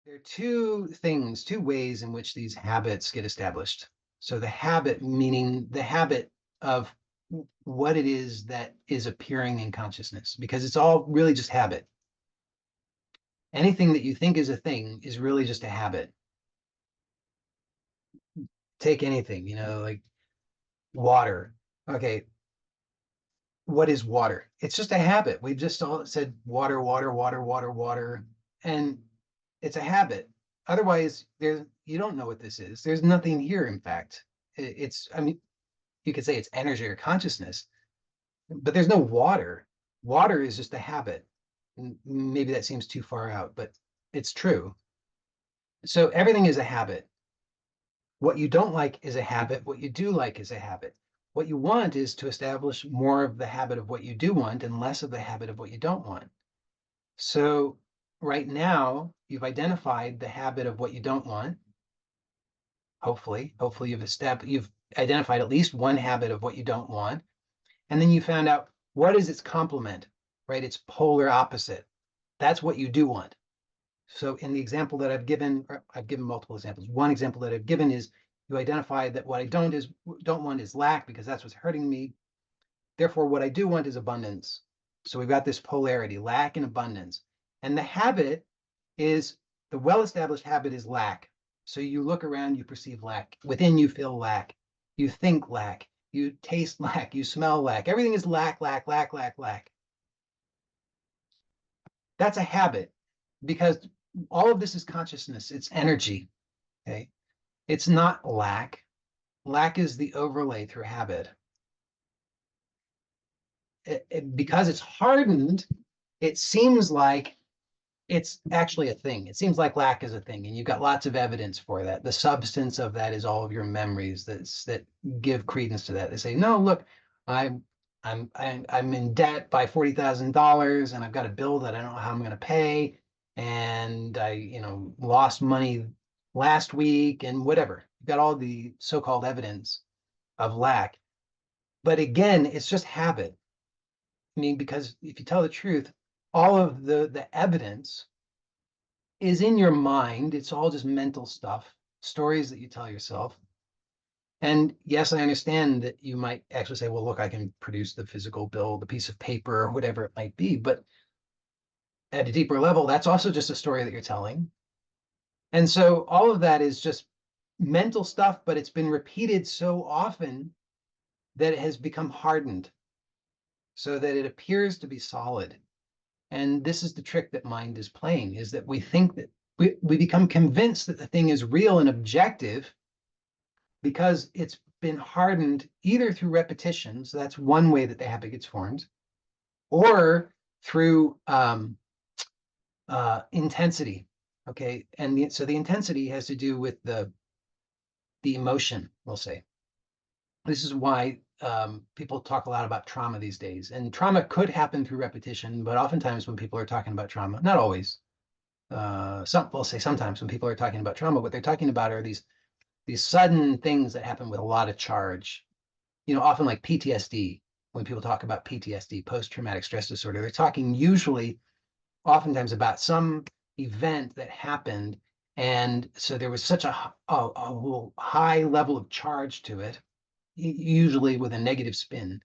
There are two ways in which these habits get established. So the habit, meaning the habit of what it is that is appearing in consciousness, because it's all really just habit. Anything that you think is a thing is really just a habit. Take anything, like water. Okay, what is water? It's just a habit. We've just all said water, water, water, water, water, and it's a habit. Otherwise, you don't know what this is. There's nothing here, in fact. I mean, you could say it's energy or consciousness, but there's no water. Water is just a habit. Maybe that seems too far out, but it's true. So everything is a habit. What you don't like is a habit. What you do like is a habit. What you want is to establish more of the habit of what you do want and less of the habit of what you don't want. So right now, you've identified the habit of what you don't want. Hopefully you've identified at least one habit of what you don't want. And then you found out what is its complement, right? Its polar opposite. That's what you do want. So in the example that I've given, or I've given multiple examples. One example that I've given is you identify that what I don't want is lack because that's what's hurting me. Therefore, what I do want is abundance. So we've got this polarity, lack and abundance. And the habit is, the well-established habit is lack. So you look around, you perceive lack. Within you feel lack. You think lack. You taste lack. You smell lack. Everything is lack, lack, lack, lack, lack. That's a habit because all of this is consciousness. It's energy. Okay. It's not lack. Lack is the overlay through habit. Because it's hardened, it seems like it's actually a thing. It seems like lack is a thing, and you've got lots of evidence for that. The substance of that is all of your memories that give credence to that. They say, no, look, I'm in debt by $40,000, and I've got a bill that I don't know how I'm going to pay, and I lost money last week, and whatever. You've got all the so-called evidence of lack, but again, it's just habit. I mean, because if you tell the truth, all of the evidence is in your mind. It's all just mental stuff, stories that you tell yourself. And yes, I understand that you might actually say, well, look, I can produce the physical bill, the piece of paper, or whatever it might be. But at a deeper level, that's also just a story that you're telling. And so all of that is just mental stuff, but it's been repeated so often that it has become hardened so that it appears to be solid. And this is the trick that mind is playing, is that we think that we become convinced that the thing is real and objective because it's been hardened either through repetition, so that's one way that the habit gets formed, or through intensity. Okay, and so the intensity has to do with the emotion, we'll say. This is why people talk a lot about trauma these days. And trauma could happen through repetition, but oftentimes when people are talking about trauma, not always, we'll say sometimes when people are talking about trauma, what they're talking about are these sudden things that happen with a lot of charge. Often like PTSD. When people talk about PTSD, post-traumatic stress disorder, they're talking usually, oftentimes, about some event that happened, and so there was such a high level of charge to it, usually with a negative spin,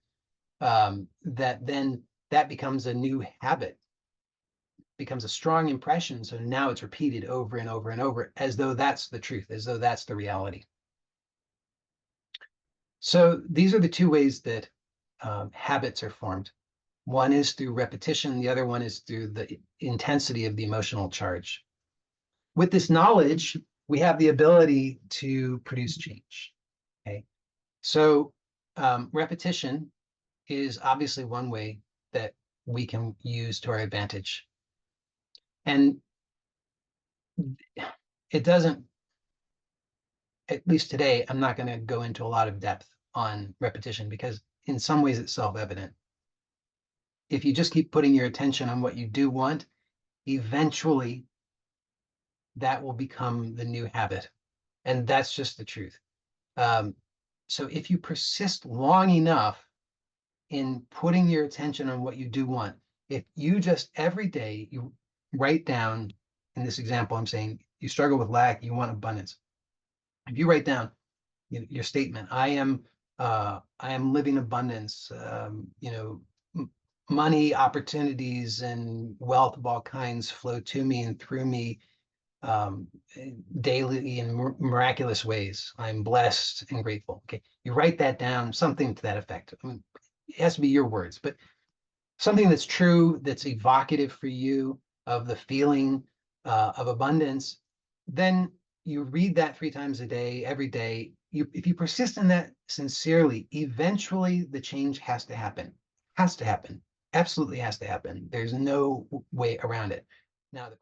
that then that becomes a new habit, becomes a strong impression. So now it's repeated over and over and over as though that's the truth, as though that's the reality. So these are the two ways that habits are formed. One is through repetition. The other one is through the intensity of the emotional charge. With this knowledge, we have the ability to produce change. Okay. So repetition is obviously one way that we can use to our advantage. And it doesn't, at least today, I'm not going to go into a lot of depth on repetition because in some ways it's self-evident. If you just keep putting your attention on what you do want, eventually that will become the new habit. And that's just the truth. So if you persist long enough in putting your attention on what you do want, if you just every day you write down, in this example I'm saying, you struggle with lack, you want abundance. If you write down your statement, I am living abundance, money, opportunities, and wealth of all kinds flow to me and through me um, daily in miraculous ways. I'm blessed and grateful. Okay, you write that down, something to that effect. I mean, it has to be your words, but something that's true, that's evocative for you of the feeling of abundance. Then you read that 3 times a day, every day. If you persist in that sincerely, eventually the change has to happen. Has to happen. Absolutely has to happen. There's no way around it. Now, the